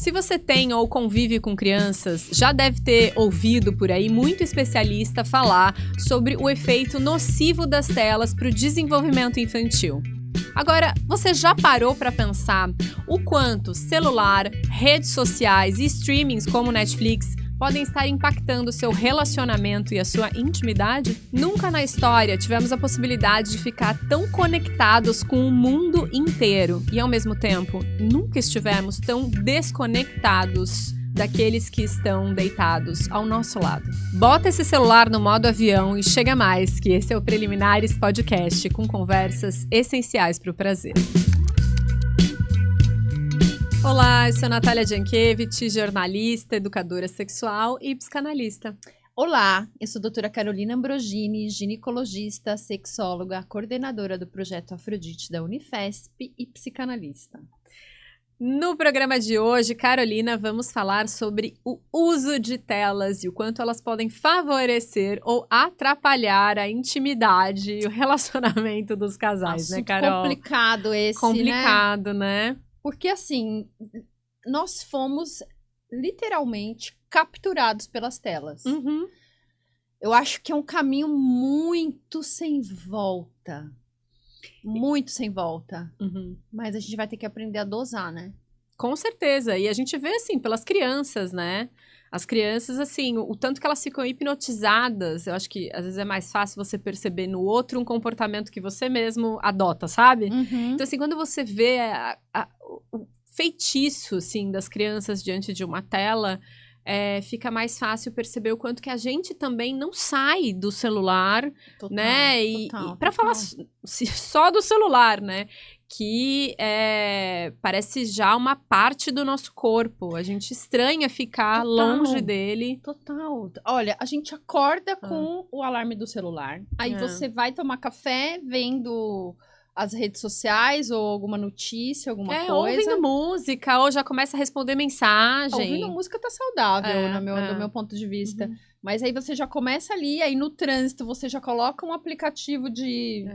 Se você tem ou convive com crianças, já deve ter ouvido por aí muito especialista falar sobre o efeito nocivo das telas para o desenvolvimento infantil. Agora, você já parou para pensar o quanto celular, redes sociais e streamings como Netflix podem estar impactando o seu relacionamento e a sua intimidade? Nunca na história tivemos a possibilidade de ficar tão conectados com o mundo inteiro e, ao mesmo tempo, nunca estivemos tão desconectados daqueles que estão deitados ao nosso lado. Bota esse celular no modo avião e chega mais, que esse é o Preliminares Podcast com conversas essenciais para o prazer. Olá, eu sou Natália Jankiewicz, jornalista, educadora sexual e psicanalista. Olá, eu sou a doutora Carolina Ambrogini, ginecologista, sexóloga, coordenadora do projeto Afrodite da Unifesp e psicanalista. No programa de hoje, Carolina, vamos falar sobre o uso de telas e o quanto elas podem favorecer ou atrapalhar a intimidade e o relacionamento dos casais, né, Carol? Complicado esse, Complicado, né? Porque, assim, nós fomos literalmente capturados pelas telas. Uhum. Eu acho que é um caminho muito sem volta. Muito sem volta. Uhum. Mas a gente vai ter que aprender a dosar, né? Com certeza. E a gente vê, assim, pelas crianças, né? As crianças, assim, o tanto que elas ficam hipnotizadas, eu acho que às vezes é mais fácil você perceber no outro um comportamento que você mesmo adota, sabe? Uhum. Então, assim, quando você vê o feitiço, assim, das crianças diante de uma tela, fica mais fácil perceber o quanto que a gente também não sai do celular, Total, né? E para falar só do celular, né? Que parece já uma parte do nosso corpo. A gente estranha ficar longe dele. Total. Olha, a gente acorda com o alarme do celular. Aí você vai tomar café vendo as redes sociais ou alguma notícia, alguma coisa. Ouvindo música, ou já começa a responder mensagem. Ouvindo música tá saudável, do meu ponto de vista. Uhum. Mas aí você já começa ali, aí no trânsito você já coloca um aplicativo de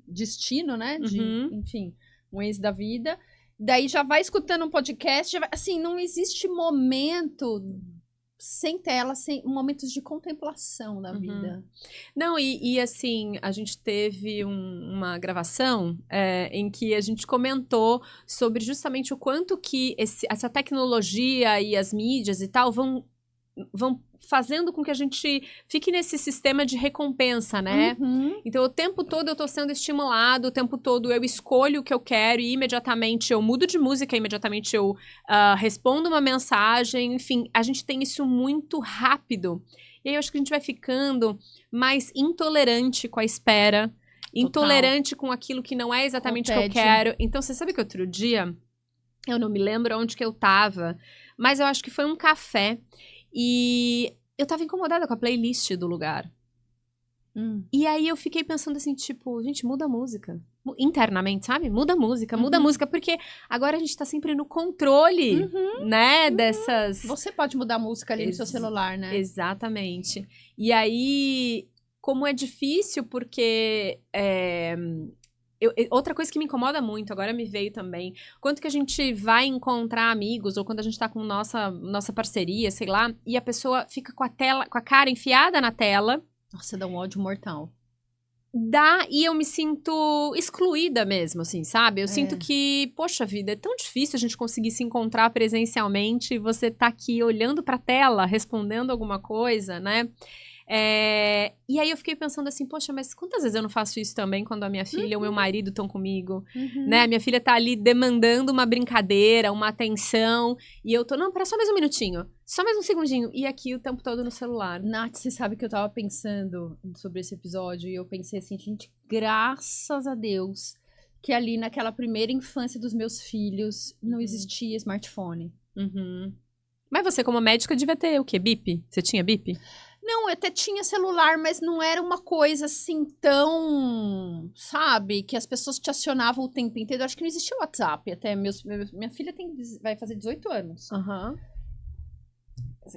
destino, né? Uhum. Enfim, um ex da vida. Daí já vai escutando um podcast. Assim, não existe momento sem tela, sem momentos de contemplação da vida. Não, e assim, a gente teve uma gravação em que a gente comentou sobre justamente o quanto que essa tecnologia e as mídias e tal vão fazendo com que a gente fique nesse sistema de recompensa, né? Uhum. Então, o tempo todo eu tô sendo estimulado, o tempo todo eu escolho o que eu quero e imediatamente eu mudo de música, imediatamente eu respondo uma mensagem, enfim, a gente tem isso muito rápido. E aí eu acho que a gente vai ficando mais intolerante com a espera, intolerante com aquilo que não é exatamente o que eu quero. Então, você sabe que outro dia, eu não me lembro onde que eu tava, mas eu acho que foi um café. E eu tava incomodada com a playlist do lugar. E aí eu fiquei pensando assim, tipo, gente, muda a música. Internamente, sabe? Muda a música, porque agora a gente tá sempre no controle, né, dessas... Você pode mudar a música ali no seu celular, né? Exatamente. E aí, como é difícil, porque... outra coisa que me incomoda muito, agora me veio também, quanto que a gente vai encontrar amigos, ou quando a gente tá com nossa parceria, sei lá, e a pessoa fica com a cara enfiada na tela. Nossa, dá um ódio mortal. E eu me sinto excluída mesmo, assim, sabe? Eu sinto que, poxa vida, é tão difícil a gente conseguir se encontrar presencialmente e você tá aqui olhando pra tela, respondendo alguma coisa, né? E aí eu fiquei pensando assim, poxa, mas quantas vezes eu não faço isso também quando a minha filha ou meu marido estão comigo, né? A minha filha tá ali demandando uma brincadeira, uma atenção, e eu tô, não, pera só mais um minutinho, só mais um segundinho, e aqui o tempo todo no celular. Nath, você sabe que eu tava pensando sobre esse episódio, e eu pensei assim, gente, graças a Deus, que ali naquela primeira infância dos meus filhos não existia smartphone. Mas você, como médica, devia ter o quê? Bip? Você tinha bip? Não, eu até tinha celular, mas não era uma coisa assim tão, sabe, que as pessoas te acionavam o tempo inteiro. Eu acho que não existia WhatsApp até. Minha filha vai fazer 18 anos.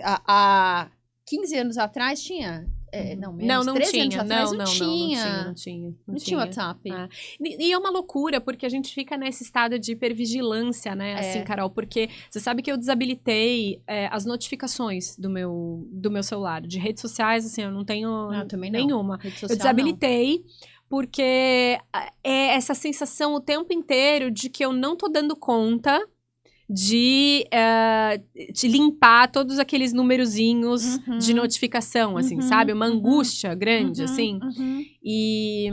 Há 15 anos atrás tinha Não, menos. Não 13 tinha. anos atrás Não tinha. tinha. Não tinha WhatsApp. E é uma loucura, porque a gente fica nesse estado de hipervigilância, né? Assim, Carol, porque você sabe que eu desabilitei as notificações do meu celular. De redes sociais, assim, eu não tenho também não. nenhuma. Rede social, Eu desabilitei. Porque é essa sensação o tempo inteiro de que eu não tô dando conta de limpar todos aqueles numerozinhos de notificação, assim, sabe? Uma angústia grande, assim. E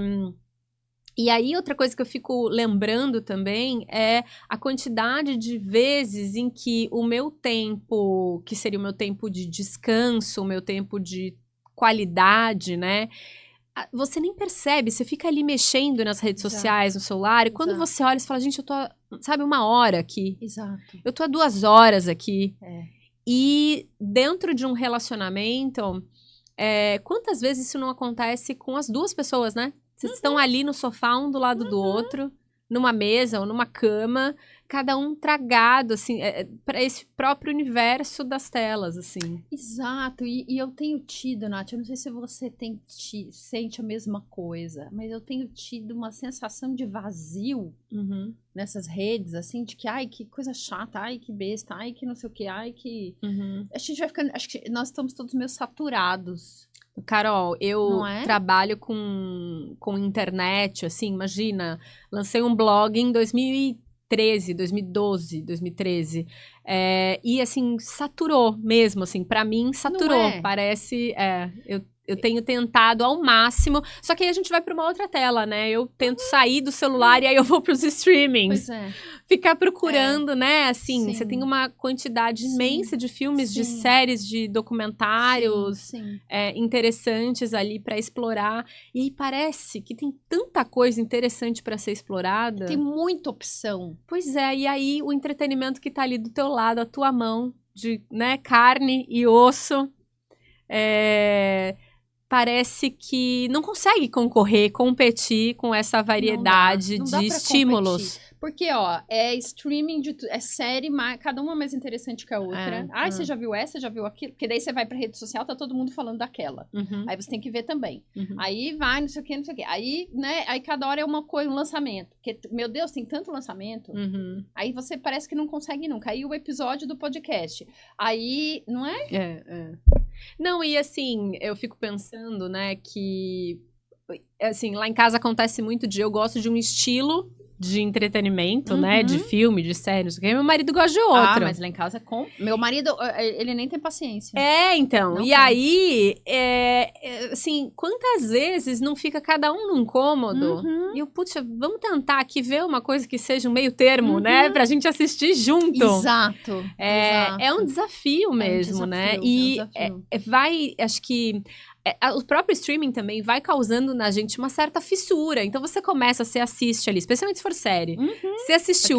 aí, outra coisa que eu fico lembrando também é a quantidade de vezes em que o meu tempo, que seria o meu tempo de descanso, o meu tempo de qualidade, né? Você nem percebe, você fica ali mexendo nas redes sociais, no celular, e quando você olha, você fala, gente, eu tô, sabe, 1 hora aqui. Exato. Eu tô há 2 horas aqui. É. E dentro de um relacionamento, quantas vezes isso não acontece com as duas pessoas, né? Vocês estão ali no sofá, um do lado do outro, numa mesa ou numa cama, cada um tragado, assim, para esse próprio universo das telas, assim. Exato, e eu tenho tido, Nath, eu não sei se você sente a mesma coisa, mas eu tenho tido uma sensação de vazio nessas redes, assim, de que, ai, que coisa chata, ai, que besta, ai, que não sei o que, ai, que... A gente vai ficando, acho que nós estamos todos meio saturados. Carol, eu trabalho com internet, assim, imagina, lancei um blog em 2013, 2012, 2013, e assim, saturou mesmo, assim, pra mim saturou, parece, eu tenho tentado ao máximo, só que aí a gente vai pra uma outra tela, né, eu tento sair do celular e aí eu vou pros streamings, ficar procurando, né, assim, você tem uma quantidade imensa de filmes, de séries, de documentários interessantes ali pra explorar, e aí parece que tem tanta coisa interessante pra ser explorada. Tem muita opção. Pois é, e aí o entretenimento que tá ali do teu lado, a tua mão, de, né, carne e osso, parece que não consegue competir com essa variedade não dá de pra estímulos. Competir. Porque, ó, é streaming, é série, cada uma mais interessante que a outra. Você já viu essa, já viu aquilo? Porque daí você vai pra rede social, tá todo mundo falando daquela. Aí você tem que ver também. Aí vai, não sei o que, não sei o que. Aí, né, aí cada hora é uma coisa, um lançamento. Porque, meu Deus, tem tanto lançamento. Aí você parece que não consegue nunca. Aí o episódio do podcast. Aí, não é? Não, e assim, eu fico pensando, né, que assim, lá em casa acontece muito de eu gosto de um estilo de entretenimento, né, de filme, de série, não sei o quê, meu marido gosta de outro. Mas lá em casa meu marido, ele nem tem paciência. Então, não e tem. Aí, assim, quantas vezes não fica cada um num cômodo? E eu, putz, vamos tentar aqui ver uma coisa que seja um meio termo, né, pra gente assistir junto. Exato. É um desafio mesmo, né, e acho que o próprio streaming também vai causando na gente uma certa fissura. Então, você começa, você assiste ali, especialmente se for série. Você assiste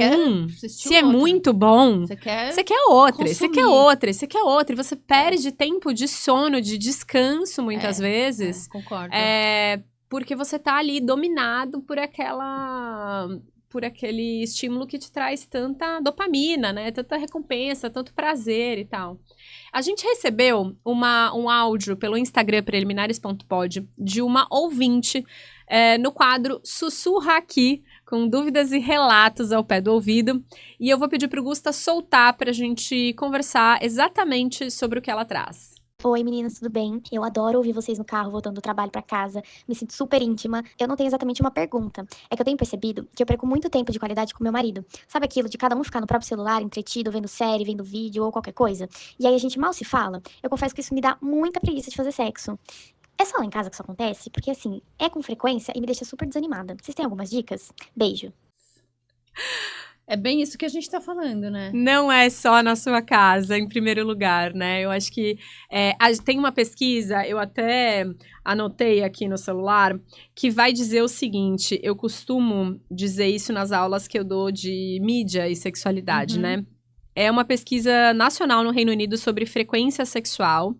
se é muito bom, você quer outra, você quer outra, você quer outra. E você perde tempo de sono, de descanso, muitas vezes. Concordo. Porque você tá ali dominado por aquele estímulo que te traz tanta dopamina, né? Tanta recompensa, tanto prazer e tal. A gente recebeu um áudio pelo Instagram, preliminares.pod, de uma ouvinte no quadro Sussurra Aqui, com dúvidas e relatos ao pé do ouvido. E eu vou pedir pro Gusta soltar pra gente conversar exatamente sobre o que ela traz. Oi meninas, tudo bem? Eu adoro ouvir vocês no carro, voltando do trabalho pra casa, me sinto super íntima. Eu não tenho exatamente uma pergunta, é que eu tenho percebido que eu perco muito tempo de qualidade com meu marido. Sabe aquilo de cada um ficar no próprio celular, entretido, vendo série, vendo vídeo ou qualquer coisa? E aí a gente mal se fala? Eu confesso que isso me dá muita preguiça de fazer sexo. É só lá em casa que isso acontece? Porque assim, é com frequência e me deixa super desanimada. Vocês têm algumas dicas? Beijo. É bem isso que a gente tá falando, né? Não é só na sua casa, em primeiro lugar, né? Eu acho que tem uma pesquisa, eu até anotei aqui no celular, que vai dizer o seguinte, eu costumo dizer isso nas aulas que eu dou de mídia e sexualidade, né? É uma pesquisa nacional no Reino Unido sobre frequência sexual.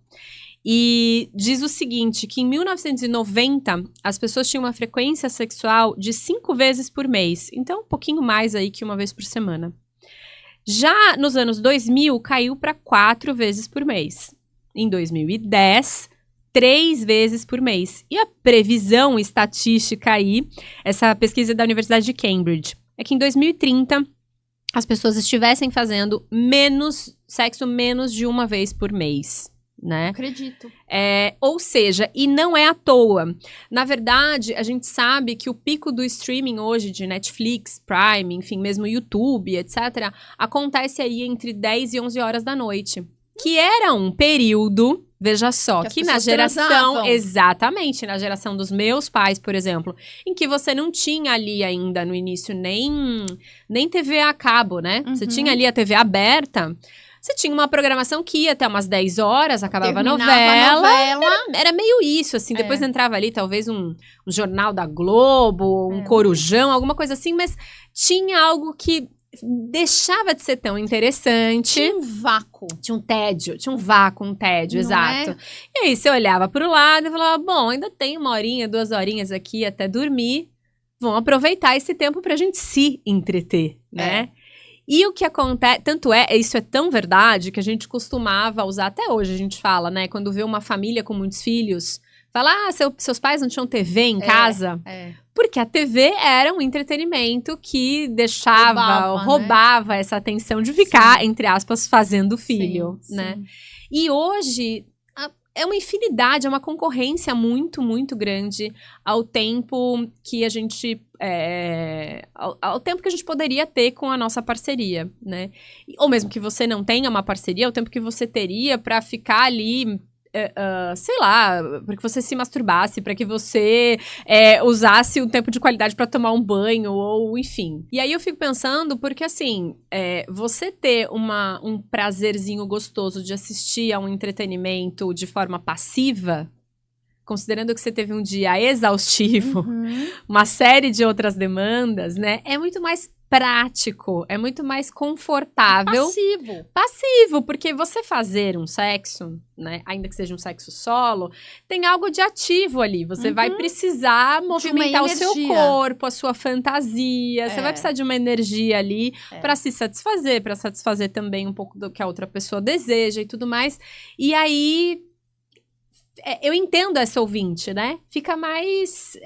E diz o seguinte, que em 1990, as pessoas tinham uma frequência sexual de 5 vezes por mês. Então, um pouquinho mais aí que 1 vez por semana. Já nos anos 2000, caiu para 4 vezes por mês. Em 2010, 3 vezes por mês. E a previsão estatística aí, essa pesquisa da Universidade de Cambridge, é que em 2030 as pessoas estivessem fazendo sexo menos de uma vez por mês, né? Acredito. Ou seja, e não é à toa. Na verdade, a gente sabe que o pico do streaming hoje de Netflix, Prime, enfim, mesmo YouTube, etc., acontece aí entre 10 e 11 horas da noite. Que era um período, veja só, que na geração, transavam. exatamente, na geração dos meus pais, por exemplo, em que você não tinha ali ainda no início nem TV a cabo, né? Você tinha ali a TV aberta, você tinha uma programação que ia até umas 10 horas, acabava a novela. Era meio isso, assim, depois entrava ali talvez um jornal da Globo, um Corujão, alguma coisa assim, mas tinha algo que deixava de ser tão interessante. Tinha um vácuo. Tinha um tédio, um tédio, exato. E aí você olhava pro lado e falava, bom, ainda tem 1 horinha, 2 horinhas aqui até dormir. Vamos aproveitar esse tempo pra gente se entreter, né? E o que acontece, isso é tão verdade que a gente costumava usar, até hoje a gente fala, né? Quando vê uma família com muitos filhos, fala, seus pais não tinham TV em casa? Porque a TV era um entretenimento que roubava essa atenção de ficar, entre aspas, fazendo filho, né? E hoje é uma infinidade, é uma concorrência muito, muito grande ao tempo que a gente... ao tempo que a gente poderia ter com a nossa parceria, né? Ou mesmo que você não tenha uma parceria, o tempo que você teria pra ficar ali... sei lá, para que você se masturbasse, para que você usasse o tempo de qualidade para tomar um banho, ou enfim. E aí eu fico pensando, porque assim, você ter um prazerzinho gostoso de assistir a um entretenimento de forma passiva, considerando que você teve um dia exaustivo, uma série de outras demandas, né, é muito mais prático, é muito mais confortável. Passivo, porque você fazer um sexo, né, ainda que seja um sexo solo, tem algo de ativo ali. Você vai precisar movimentar o seu corpo, a sua fantasia. Você vai precisar de uma energia ali para se satisfazer, para satisfazer também um pouco do que a outra pessoa deseja e tudo mais. E aí... eu entendo essa ouvinte, né? Fica mais...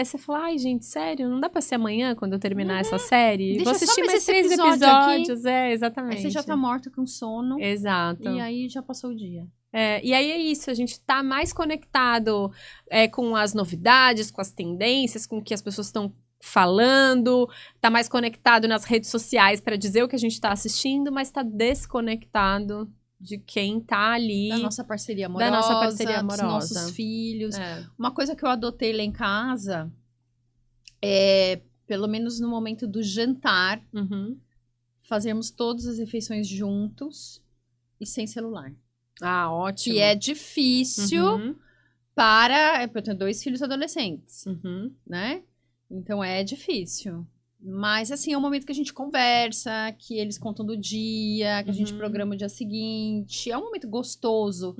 você fala, ai, gente, sério? Não dá pra ser amanhã, quando eu terminar essa série? Deixa vou assistir só mais 3 episódios. Exatamente. Aí você já tá morta com sono. Exato. E aí já passou o dia. E aí é isso, a gente tá mais conectado com as novidades, com as tendências, com o que as pessoas estão falando, tá mais conectado nas redes sociais pra dizer o que a gente tá assistindo, mas tá desconectado de quem tá ali. Da nossa parceria amorosa. Dos nossos filhos. Uma coisa que eu adotei lá em casa pelo menos no momento do jantar, fazermos todas as refeições juntos e sem celular. Ah, ótimo. Que é difícil eu tenho 2 filhos adolescentes, né? Então é difícil. Mas, assim, é um momento que a gente conversa, que eles contam do dia, que a gente programa o dia seguinte. É um momento gostoso.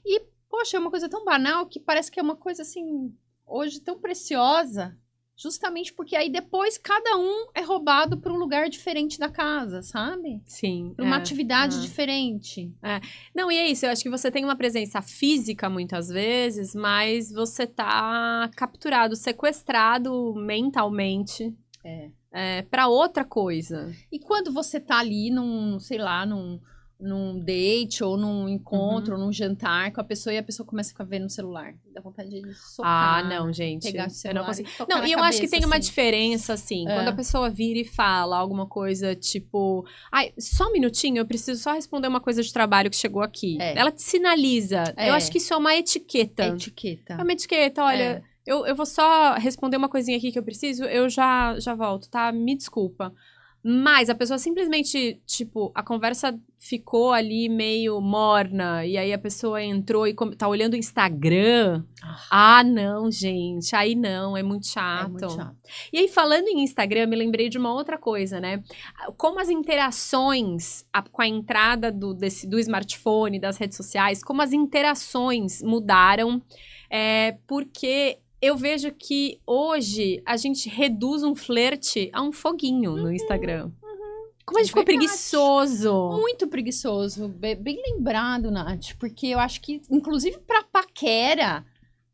E, poxa, é uma coisa tão banal que parece que é uma coisa, assim, hoje tão preciosa. Justamente porque aí depois cada um é roubado para um lugar diferente da casa, sabe? Sim. Para uma atividade diferente. Não, e é isso. Eu acho que você tem uma presença física muitas vezes, mas você tá capturado, sequestrado mentalmente. Pra outra coisa. E quando você tá ali num date, ou num encontro, ou num jantar com a pessoa, e a pessoa começa a ficar vendo no celular. Dá vontade de socar. Ah, não, gente. Pegar o celular, eu não consigo. E não, e eu cabeça, acho que tem uma assim. diferença, assim, quando a pessoa vira e fala alguma coisa, tipo... Ai, só um minutinho, eu preciso só responder uma coisa de trabalho que chegou aqui. Ela te sinaliza. Eu acho que isso é uma etiqueta. É uma etiqueta, olha... Eu vou só responder uma coisinha aqui que eu preciso, eu já volto, tá? Me desculpa. Mas a pessoa simplesmente, tipo, a conversa ficou ali meio morna, e aí a pessoa entrou e tá olhando o Instagram. Ah, não, gente, aí não, é muito chato. É muito chato. E aí, falando em Instagram, me lembrei de uma outra coisa, né? Como as interações com a entrada do smartphone, das redes sociais, como as interações mudaram, porque... eu vejo que hoje a gente reduz um flerte a um foguinho no Instagram. Como a gente ficou preguiçoso. Muito preguiçoso. Bem lembrado, Nath. Porque eu acho que, inclusive pra paquera,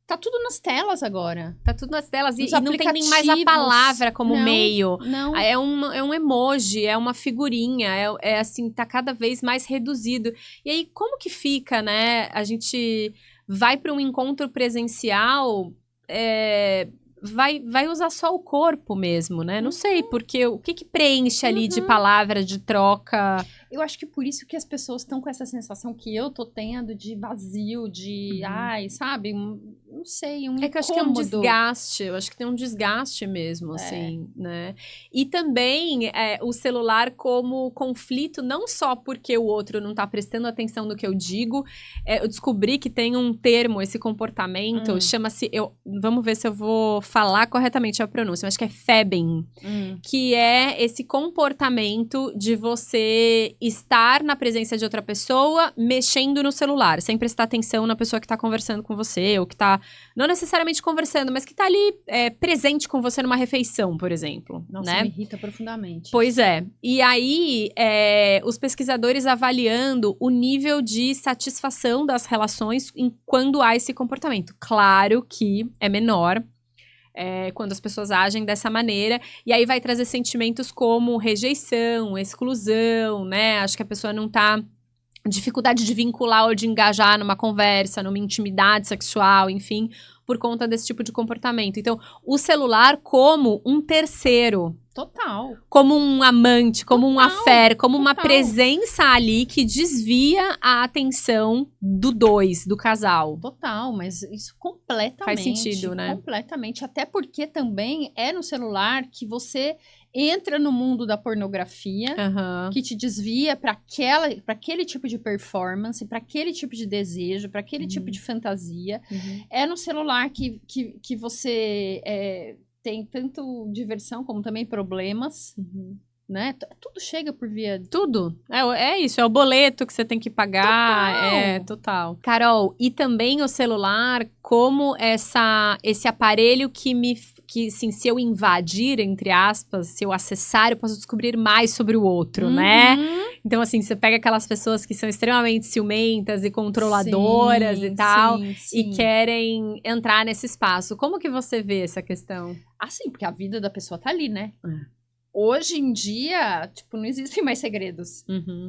tá tudo nas telas agora. Tá tudo nas telas. E não tem nem mais a palavra como meio. Não. É um emoji, é uma figurinha. É assim, tá cada vez mais reduzido. E aí, como que fica, né? A gente vai para um encontro presencial... Vai usar só o corpo mesmo, né? Não sei, porque o que preenche ali de palavra, de troca? Eu acho que por isso que as pessoas estão com essa sensação que eu tô tendo de vazio, de, sabe? Não sei, um É que eu acho que é um desgaste, eu acho que tem um desgaste mesmo, assim, né? E também o celular como conflito, não só porque o outro não tá prestando atenção no que eu digo, eu descobri que tem um termo, esse comportamento, chama-se, vamos ver se eu vou falar corretamente a pronúncia, eu acho que é Feben, que é esse comportamento de você estar na presença de outra pessoa, mexendo no celular, sem prestar atenção na pessoa que tá conversando com você, ou que tá, não necessariamente conversando, mas que tá ali presente com você numa refeição, por exemplo. Nossa, né? Me irrita profundamente. Pois é. E aí, os pesquisadores avaliando o nível de satisfação das relações quando há esse comportamento. Claro que é menor, quando as pessoas agem dessa maneira, e aí vai trazer sentimentos como rejeição, exclusão, né? Acho que a pessoa não tá... dificuldade de vincular ou de engajar numa conversa, numa intimidade sexual, enfim, por conta desse tipo de comportamento. Então, o celular como um terceiro. Total. Como um amante, como um affair, como uma presença ali que desvia a atenção do casal. Total, mas isso completamente. Faz sentido, né? Completamente. Até porque também é no celular que você entra no mundo da pornografia, que te desvia para aquele tipo de performance, para aquele tipo de desejo, para aquele tipo de fantasia. É no celular que você tem tanto diversão como também problemas, né? Tudo chega por via... Tudo. É isso, é o boleto que você tem que pagar. Total. Carol, e também o celular como esse aparelho que, assim, se eu invadir, entre aspas, se eu acessar, eu posso descobrir mais sobre o outro, né? Então, assim, você pega aquelas pessoas que são extremamente ciumentas e controladoras e tal, e querem entrar nesse espaço. Como que você vê essa questão? Assim, porque a vida da pessoa tá ali, né? Hoje em dia, tipo, não existem mais segredos.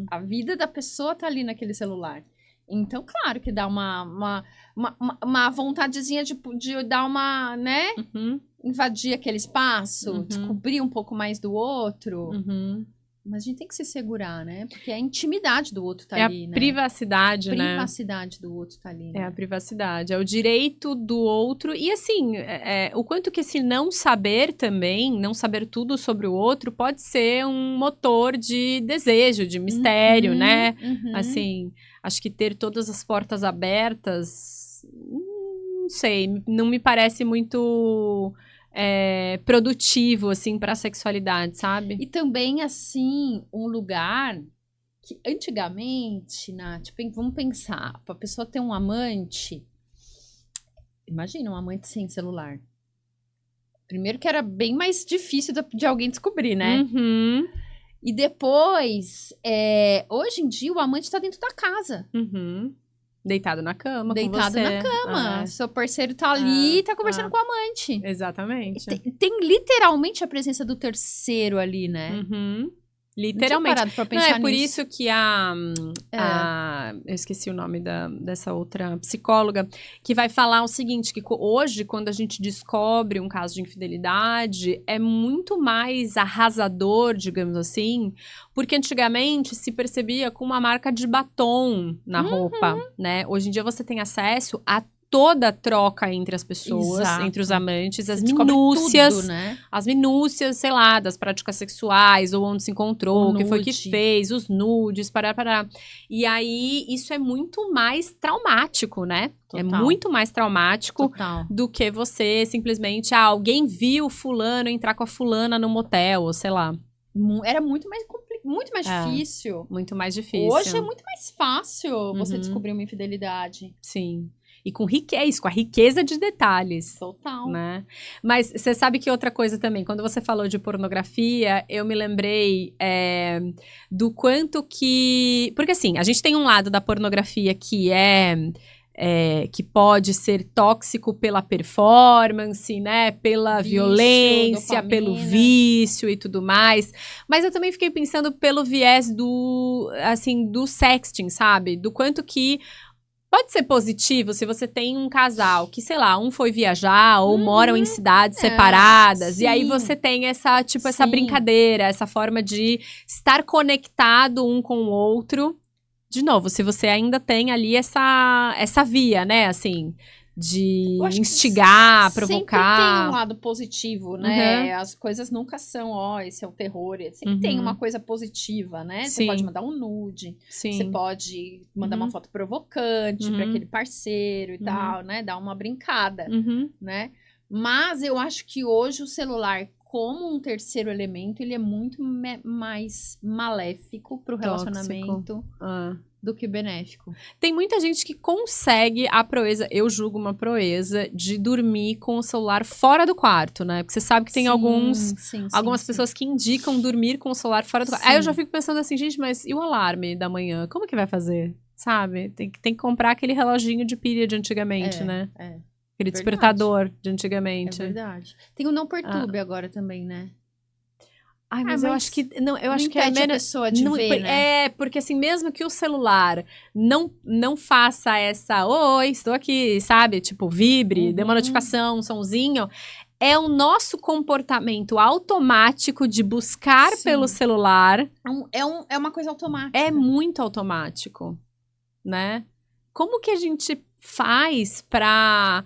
A vida da pessoa tá ali naquele celular. Então, claro que dá uma vontadezinha de dar uma, né? Invadir aquele espaço, descobrir um pouco mais do outro. Mas a gente tem que se segurar, né? Porque a intimidade do outro tá ali, né? Privacidade, né? A privacidade do outro tá ali, né? É a privacidade, é o direito do outro. E assim, o quanto que esse não saber também, não saber tudo sobre o outro, pode ser um motor de desejo, de mistério, né? Assim, acho que ter todas as portas abertas, não sei, não me parece muito... produtivo, assim, pra sexualidade, sabe? E também, assim, um lugar que antigamente, Nath, vamos pensar, pra pessoa ter um amante, imagina um amante sem celular. Primeiro que era bem mais difícil de alguém descobrir, né? E depois, hoje em dia, o amante tá dentro da casa. Deitado na cama, deitado com você. na cama. Seu parceiro tá ali e tá conversando com o amante. Exatamente. Tem literalmente a presença do terceiro ali, né? Literalmente. Não tinha parado pra pensar nisso. Por isso que eu esqueci o nome dessa outra psicóloga, que vai falar o seguinte, que hoje, quando a gente descobre um caso de infidelidade, é muito mais arrasador, digamos assim, porque antigamente se percebia com uma marca de batom na roupa, né? Hoje em dia você tem acesso a toda a troca entre as pessoas, entre os amantes, as minúcias, tudo, né? as minúcias, sei lá, das práticas sexuais, ou onde se encontrou, o que foi que fez, os nudes, parará. E aí, isso é muito mais traumático, né? Total. É muito mais traumático do que você simplesmente, alguém viu fulano entrar com a fulana no motel, ou sei lá. Era muito mais difícil. Muito mais difícil. Hoje é muito mais fácil você descobrir uma infidelidade. Sim. E com riqueza, com a riqueza de detalhes. Total. Né? Mas você sabe que outra coisa também, quando você falou de pornografia, eu me lembrei do quanto que... Porque assim, a gente tem um lado da pornografia que que pode ser tóxico pela performance, né? Pela violência, dopamina. pelo vício e tudo mais. Mas eu também fiquei pensando pelo viés do sexting, sabe? Do quanto que pode ser positivo se você tem um casal que, sei lá, um foi viajar ou moram em cidades separadas. Sim. E aí você tem essa brincadeira, essa forma de estar conectado um com o outro. De novo, se você ainda tem ali essa via, né, assim, de instigar, provocar. Sempre tem um lado positivo, né? As coisas nunca são, esse é o terror. Sempre tem uma coisa positiva, né? Você pode mandar um nude, você pode mandar uma foto provocante para aquele parceiro e tal, né? Dar uma brincada, né? Mas eu acho que hoje o celular, como um terceiro elemento, ele é muito mais maléfico pro relacionamento do que benéfico. Tem muita gente que consegue a proeza, eu julgo uma proeza, de dormir com o celular fora do quarto, né? Porque você sabe que tem algumas pessoas que indicam dormir com o celular fora do quarto. Aí eu já fico pensando assim, gente, mas e o alarme da manhã? Como que vai fazer? Sabe? Tem que comprar aquele reloginho de pilha de antigamente, né? Aquele despertador de antigamente. É verdade. Tem o não perturbe agora também, né? Ai, mas eu acho que não, eu acho que é menos a pessoa de ver, né? Porque assim, mesmo que o celular não faça essa, oi, estou aqui, sabe? Tipo, vibre, dê uma notificação, um sonzinho. É o nosso comportamento automático de buscar pelo celular. É uma coisa automática. É muito automático, né? Como que a gente faz pra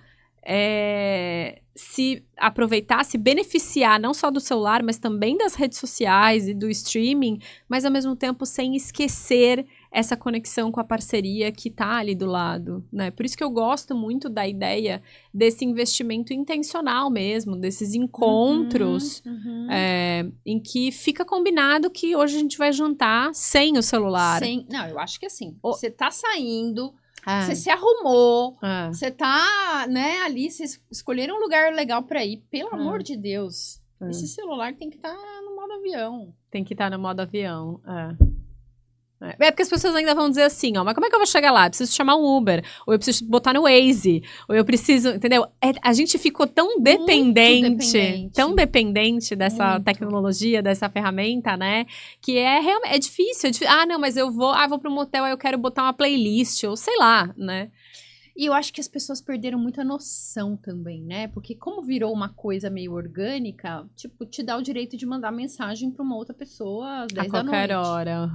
se aproveitar, se beneficiar não só do celular, mas também das redes sociais e do streaming, mas ao mesmo tempo sem esquecer essa conexão com a parceria que tá ali do lado, né? Por isso que eu gosto muito da ideia desse investimento intencional mesmo, desses encontros em que fica combinado que hoje a gente vai jantar sem o celular. Não, eu acho que assim, você tá saindo... Você se arrumou, você tá, né, ali, vocês escolheram um lugar legal pra ir. Pelo amor de Deus, esse celular tem que estar no modo avião. Tem que estar no modo avião, porque as pessoas ainda vão dizer assim, mas como é que eu vou chegar lá? Eu preciso chamar um Uber, ou eu preciso botar no Waze, ou eu preciso, entendeu? A gente ficou tão dependente dessa tecnologia, dessa ferramenta, né? Que é difícil. Não, mas eu vou pro motel, aí eu quero botar uma playlist, ou sei lá, né? E eu acho que as pessoas perderam muita noção também, né? Porque como virou uma coisa meio orgânica, tipo, te dá o direito de mandar mensagem pra uma outra pessoa às 10 da noite. A qualquer hora,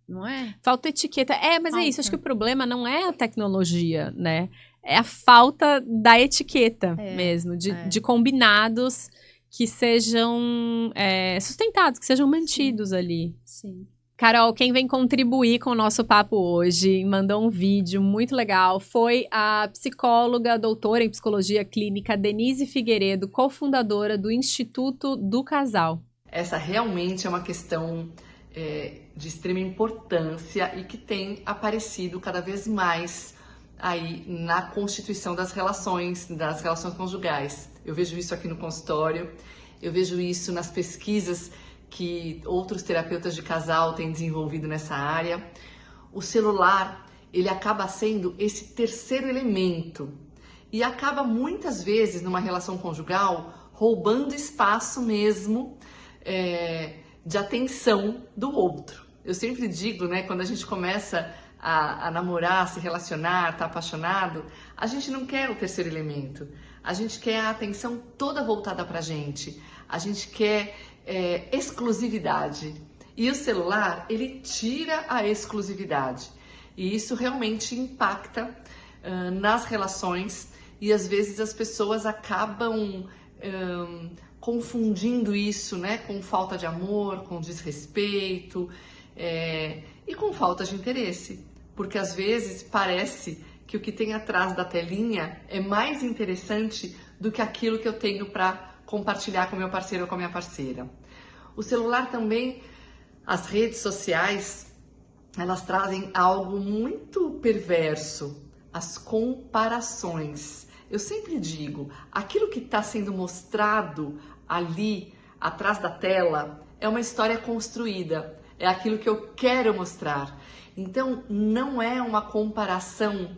Não é? Falta etiqueta. Mas é isso, acho que o problema não é a tecnologia, né? É a falta da etiqueta mesmo, de combinados que sejam sustentados, que sejam mantidos ali. Sim. Carol, quem vem contribuir com o nosso papo hoje, mandou um vídeo muito legal, foi a psicóloga, doutora em psicologia clínica, Denise Figueiredo, cofundadora do Instituto do Casal. Essa realmente é uma questão de extrema importância e que tem aparecido cada vez mais aí na constituição das relações conjugais. Eu vejo isso aqui no consultório, eu vejo isso nas pesquisas que outros terapeutas de casal têm desenvolvido nessa área. O celular, ele acaba sendo esse terceiro elemento e acaba muitas vezes numa relação conjugal roubando espaço mesmo de atenção do outro. Eu sempre digo, né, quando a gente começa a namorar, se relacionar, tá apaixonado, a gente não quer o terceiro elemento. A gente quer a atenção toda voltada pra gente. A gente quer exclusividade. E o celular, ele tira a exclusividade. E isso realmente impacta nas relações e às vezes as pessoas acabam confundindo isso, né, com falta de amor, com desrespeito e com falta de interesse. Porque às vezes parece que o que tem atrás da telinha é mais interessante do que aquilo que eu tenho para compartilhar com meu parceiro ou com a minha parceira. O celular também, as redes sociais, elas trazem algo muito perverso, as comparações. Eu sempre digo, aquilo que está sendo mostrado ali atrás da tela é uma história construída, é aquilo que eu quero mostrar. Então, não é uma comparação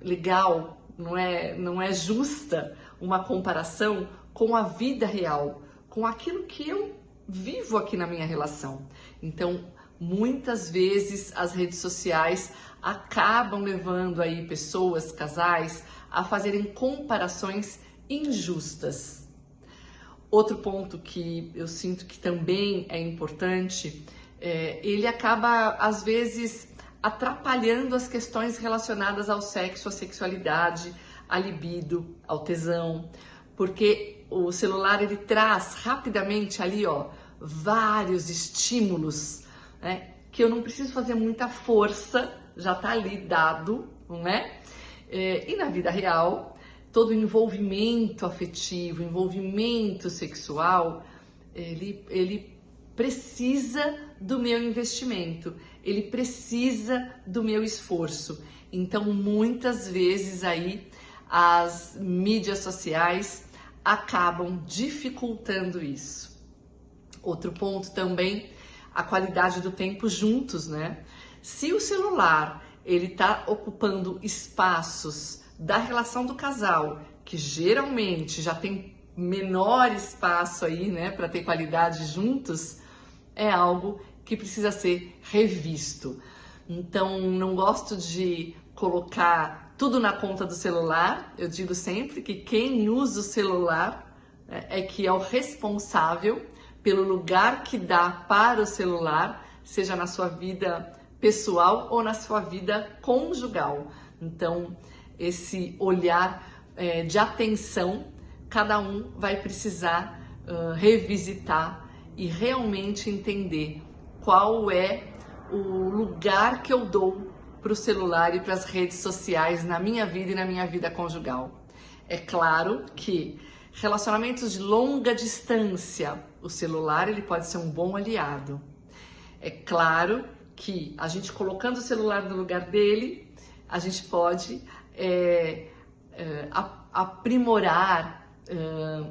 legal, não é justa uma comparação com a vida real, com aquilo que eu vivo aqui na minha relação. Então, muitas vezes as redes sociais acabam levando aí pessoas, casais, a fazerem comparações injustas. Outro ponto que eu sinto que também é importante, ele acaba, às vezes, atrapalhando as questões relacionadas ao sexo, à sexualidade, à libido, ao tesão, porque o celular ele traz rapidamente ali, ó, vários estímulos, né, que eu não preciso fazer muita força, já tá ali dado, não é? E na vida real, todo envolvimento afetivo, envolvimento sexual, ele precisa do meu investimento, ele precisa do meu esforço. Então, muitas vezes aí as mídias sociais acabam dificultando isso. Outro ponto também, a qualidade do tempo juntos, né? Se o celular ele tá ocupando espaços da relação do casal, que geralmente já tem menor espaço aí, né, para ter qualidade juntos, é algo que precisa ser revisto. Então, não gosto de colocar tudo na conta do celular. Eu digo sempre que quem usa o celular é que é o responsável pelo lugar que dá para o celular, seja na sua vida pessoal ou na sua vida conjugal. Então, esse olhar de atenção, cada um vai precisar revisitar e realmente entender qual é o lugar que eu dou para o celular e para as redes sociais na minha vida e na minha vida conjugal. É claro que relacionamentos de longa distância, o celular ele pode ser um bom aliado. É claro que a gente colocando o celular no lugar dele, a gente pode aprimorar,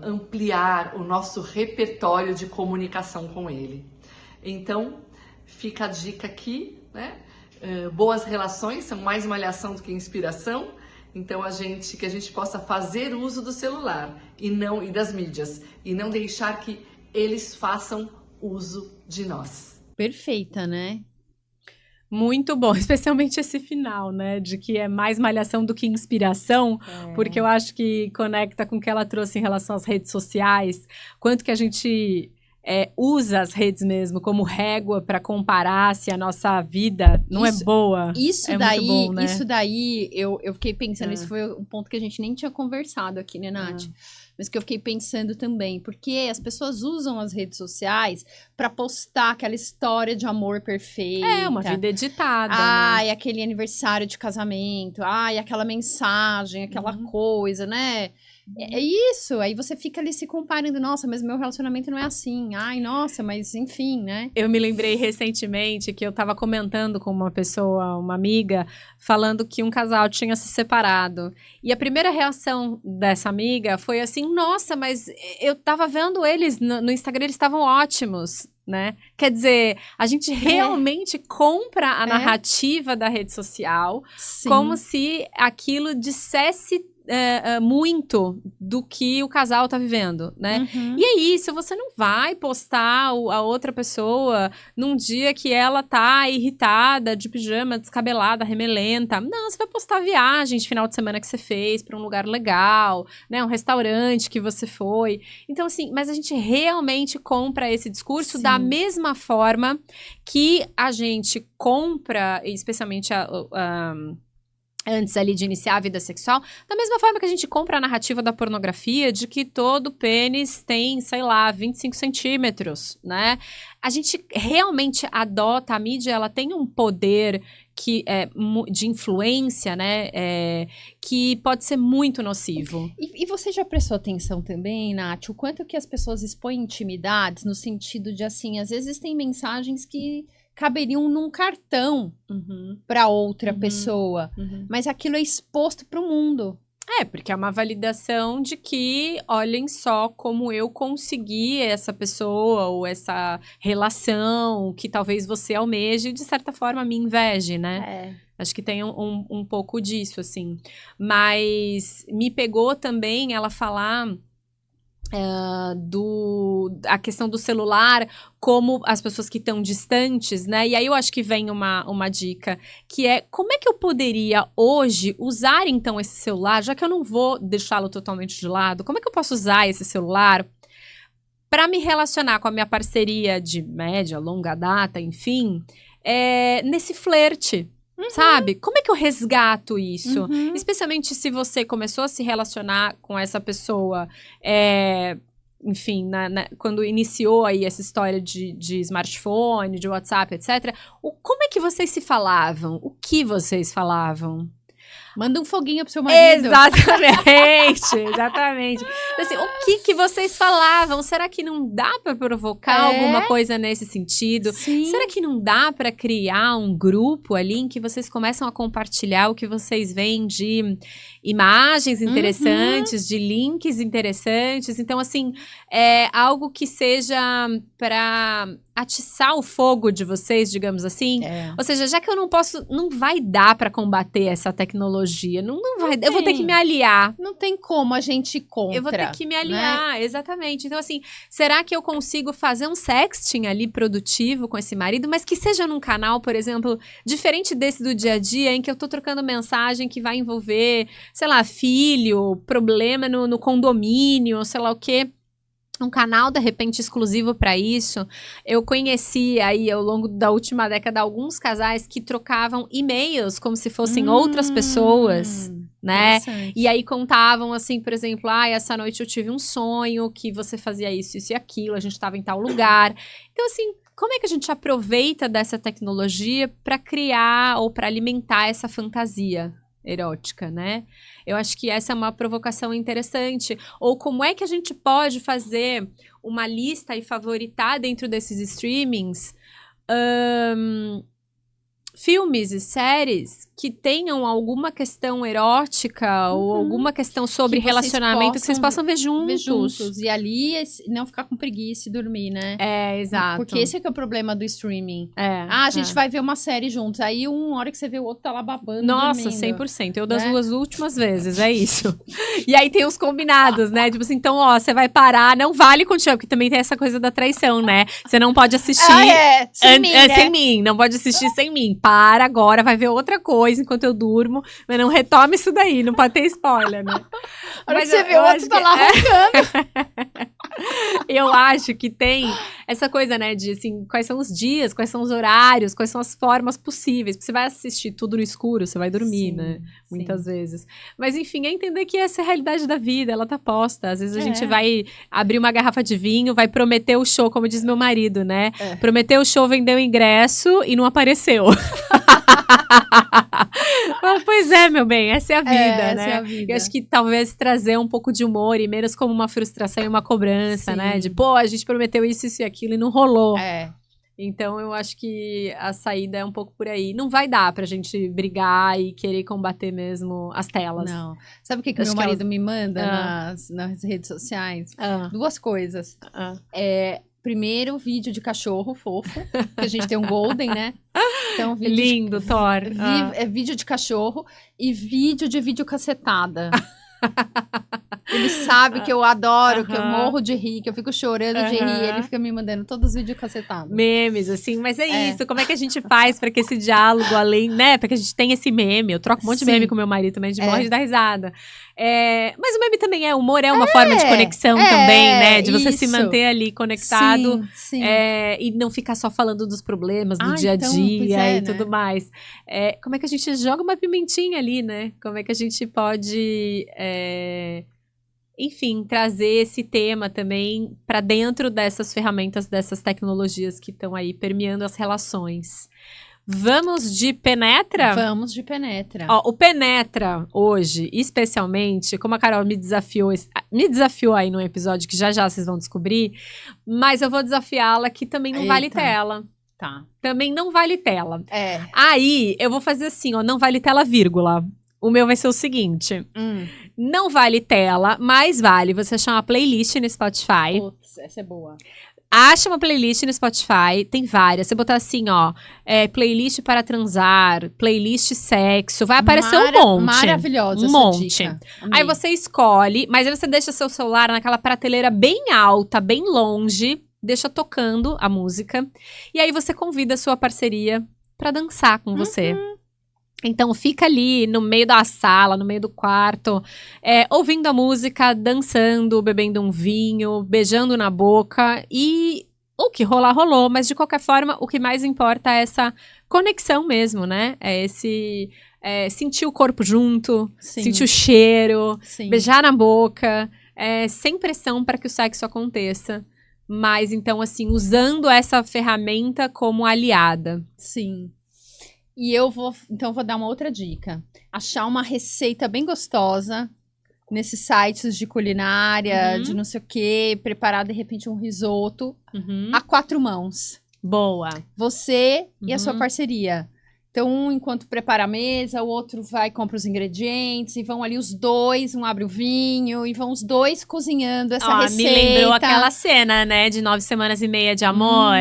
ampliar o nosso repertório de comunicação com ele. Então, fica a dica aqui, né? Boas relações são mais malhação do que inspiração. Então, que a gente possa fazer uso do celular e das mídias e não deixar que eles façam uso de nós. Perfeita, né? Muito bom, especialmente esse final, né, de que é mais malhação do que inspiração, porque eu acho que conecta com o que ela trouxe em relação às redes sociais, quanto que a gente usa as redes mesmo como régua para comparar se a nossa vida não é boa. Isso daí, muito bom, né? Isso daí, eu fiquei pensando, isso foi um ponto que a gente nem tinha conversado aqui, né, Nath? Mas que eu fiquei pensando também, porque as pessoas usam as redes sociais para postar aquela história de amor perfeita. É, uma vida editada. Ai, aquele aniversário de casamento. Ai, aquela mensagem, aquela coisa, né? É isso, aí você fica ali se comparando, nossa, mas meu relacionamento não é assim, ai, nossa, mas enfim, né? Eu me lembrei recentemente que eu tava comentando com uma pessoa, uma amiga, falando que um casal tinha se separado, e a primeira reação dessa amiga foi assim, nossa, mas eu tava vendo eles no Instagram, eles estavam ótimos, né? Quer dizer, a gente realmente compra a narrativa da rede social. Sim. Como se aquilo dissesse muito do que o casal tá vivendo, né? E aí, se você não vai postar a outra pessoa num dia que ela tá irritada, de pijama, descabelada, remelenta, não, você vai postar a viagem de final de semana que você fez pra um lugar legal, né? Um restaurante que você foi. Então, assim, mas a gente realmente compra esse discurso da mesma forma que a gente compra, especialmente antes ali de iniciar a vida sexual, da mesma forma que a gente compra a narrativa da pornografia de que todo pênis tem, sei lá, 25 centímetros, né? A gente realmente adota, a mídia, ela tem um poder de influência, né? Que pode ser muito nocivo. E você já prestou atenção também, Nath, o quanto que as pessoas expõem intimidades no sentido de, assim, às vezes tem mensagens que caberiam num cartão para outra pessoa, mas aquilo é exposto para o mundo. Porque é uma validação de que, olhem só como eu consegui essa pessoa ou essa relação que talvez você almeje e, de certa forma, me inveje, né? Acho que tem um pouco disso, assim. Mas me pegou também ela falar a questão do celular, como as pessoas que estão distantes, né? E aí eu acho que vem uma dica, que é como é que eu poderia hoje usar então esse celular, já que eu não vou deixá-lo totalmente de lado, como é que eu posso usar esse celular para me relacionar com a minha parceria de média, longa data, enfim, nesse flerte? Sabe? Como é que eu resgato isso? Especialmente se você começou a se relacionar com essa pessoa, enfim, quando iniciou aí essa história de smartphone, de WhatsApp, etc. Como é que vocês se falavam? O que vocês falavam? Manda um foguinho pro seu marido. Exatamente. Assim, o que vocês falavam? Será que não dá para provocar alguma coisa nesse sentido? Sim. Será que não dá para criar um grupo ali em que vocês começam a compartilhar o que vocês veem de imagens interessantes, de links interessantes? Então, assim, algo que seja para atiçar o fogo de vocês, digamos assim. Ou seja, já que eu não vai dar para combater essa tecnologia, não vai, eu vou ter que me aliar. Não tem como a gente ir contra. Eu vou ter que me aliar, né? Exatamente. Então, assim, será que eu consigo fazer um sexting ali produtivo com esse marido, mas que seja num canal, por exemplo, diferente desse do dia a dia, em que eu tô trocando mensagem que vai envolver, sei lá, filho, problema no condomínio, sei lá o quê. Um canal, de repente, exclusivo para isso. Eu conheci aí, ao longo da última década, alguns casais que trocavam e-mails como se fossem outras pessoas, né? E aí contavam, assim, por exemplo, essa noite eu tive um sonho que você fazia isso e aquilo, a gente estava em tal lugar. Então, assim, como é que a gente aproveita dessa tecnologia para criar ou para alimentar essa fantasia erótica, né? Eu acho que essa é uma provocação interessante. Ou como é que a gente pode fazer uma lista e favoritar dentro desses streamings filmes e séries que tenham alguma questão erótica ou alguma questão sobre relacionamento que vocês possam ver juntos. E ali não ficar com preguiça e dormir, né? Exato. Porque esse é que é o problema do streaming. A gente vai ver uma série juntos. Aí uma hora que você vê o outro tá lá babando. Nossa, dormindo. 100%. Eu das duas últimas vezes, é isso. E aí tem os combinados, né? Tipo assim, então, ó, você vai parar, não vale continuar, porque também tem essa coisa da traição, né? Você não pode assistir sem mim. Não pode assistir sem mim. Para agora, vai ver outra coisa enquanto eu durmo, mas não retome isso daí, não pode ter spoiler, né? Mas você vê o outro tá lá roncando. Eu acho que tem essa coisa, né, de assim, quais são os dias, quais são os horários, quais são as formas possíveis, porque você vai assistir tudo no escuro, você vai dormir, né, muitas vezes. Mas enfim, é entender que essa é a realidade da vida, ela tá posta. Às vezes a gente vai abrir uma garrafa de vinho, vai prometer o show, como diz meu marido, né, prometeu o show, vendeu o ingresso e não apareceu. Pois é, meu bem, essa é a vida, né? Essa é a vida. Eu acho que talvez trazer um pouco de humor e menos como uma frustração e uma cobrança, né? De, a gente prometeu isso e aquilo e não rolou. Então, eu acho que a saída é um pouco por aí. Não vai dar pra gente brigar e querer combater mesmo as telas. Não. Sabe o que meu marido me manda nas redes sociais? Duas coisas. Primeiro, vídeo de cachorro fofo, que a gente tem um golden, né? Então, lindo, Thor. Vídeo de cachorro e vídeo de videocacetada. Ele sabe que eu adoro, que eu morro de rir, que eu fico chorando de rir. Ele fica me mandando todos os vídeos cacetados. Memes, assim, mas é isso. Como é que a gente faz para que esse diálogo, além, né? Para que a gente tenha esse meme. Eu troco um monte de meme com meu marido também, a gente morre de dar risada. Mas o meme também humor é uma forma de conexão também, né? De você se manter ali conectado. Sim. E não ficar só falando dos problemas do dia a dia e tudo mais. Como é que a gente joga uma pimentinha ali, né? Como é que a gente pode... enfim, trazer esse tema também para dentro dessas ferramentas, dessas tecnologias que estão aí permeando as relações. Vamos de penetra? Vamos de penetra. Ó, o penetra hoje, especialmente, como a Carol me desafiou aí num episódio que já vocês vão descobrir, mas eu vou desafiá-la que também não vale tela. Tá. Também não vale tela. É. Aí, eu vou fazer assim, ó, não vale tela, vírgula. O meu vai ser o seguinte. Não vale tela, mas vale você achar uma playlist no Spotify. Putz, essa é boa. Acha uma playlist no Spotify, tem várias. Você botar assim, ó, playlist para transar, playlist sexo, vai aparecer um monte. Maravilhosa um monte. Dica. Aí você escolhe, mas aí você deixa seu celular naquela prateleira bem alta, bem longe, deixa tocando a música. E aí você convida a sua parceria pra dançar com você. Então, fica ali no meio da sala, no meio do quarto, ouvindo a música, dançando, bebendo um vinho, beijando na boca e o que rolar, rolou. Mas, de qualquer forma, o que mais importa é essa conexão mesmo, né? É esse sentir o corpo junto, sentir o cheiro, beijar na boca, sem pressão para que o sexo aconteça. Mas, então, assim, usando essa ferramenta como aliada. Sim. E eu vou dar uma outra dica. Achar uma receita bem gostosa nesses sites de culinária, de não sei o quê, preparar de repente um risoto a 4 mãos. Boa. Você e a sua parceria. Então, um enquanto prepara a mesa, o outro vai e compra os ingredientes, e vão ali os dois, um abre o vinho, e vão os dois cozinhando essa receita. Me lembrou aquela cena, né, de 9 semanas e meia de amor.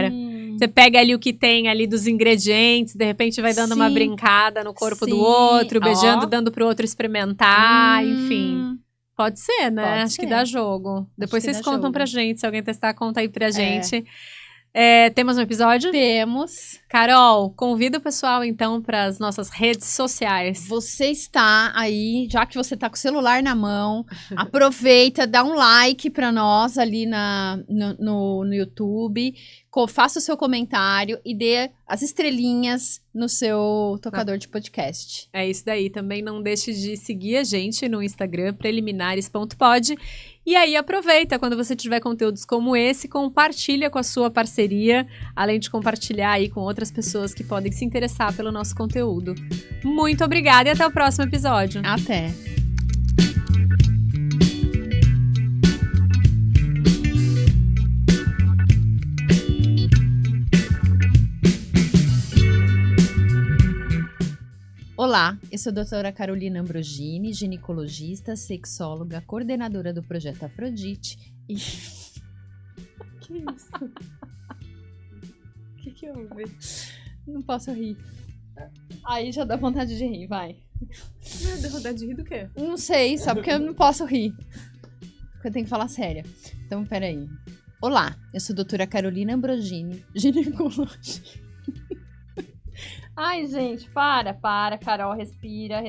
Você pega ali o que tem ali dos ingredientes, de repente vai dando uma brincada no corpo do outro, beijando, dando pro outro experimentar, enfim. Pode ser, né? Acho que dá jogo. Depois vocês contam pra gente, se alguém testar, conta aí pra gente. Temos um episódio? Temos. Carol, convida o pessoal, então, para as nossas redes sociais. Você está aí, já que você está com o celular na mão, aproveita, dá um like para nós ali no YouTube, faça o seu comentário e dê as estrelinhas no seu tocador de podcast. É isso daí. Também não deixe de seguir a gente no Instagram, preliminares.pod. E aí aproveita, quando você tiver conteúdos como esse, compartilha com a sua parceria, além de compartilhar aí com outras pessoas que podem se interessar pelo nosso conteúdo. Muito obrigada e até o próximo episódio. Até! Olá, eu sou a doutora Carolina Ambrogini, ginecologista, sexóloga, coordenadora do Projeto Afrodite e... Que isso? O que houve? Não posso rir. Aí já dá vontade de rir, vai. Dá vontade de rir do quê? Não sei, só porque eu não posso rir. Porque eu tenho que falar sério. Então, peraí. Olá, eu sou a doutora Carolina Ambrogini, ginecologista. Ai, gente, para, Carol, respira.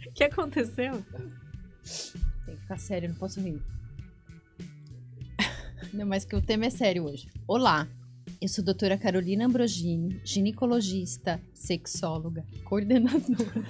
O que aconteceu? Tem que ficar sério, não posso rir. Não, mas que o tema é sério hoje. Olá, eu sou a doutora Carolina Ambrogini, ginecologista, sexóloga, coordenadora.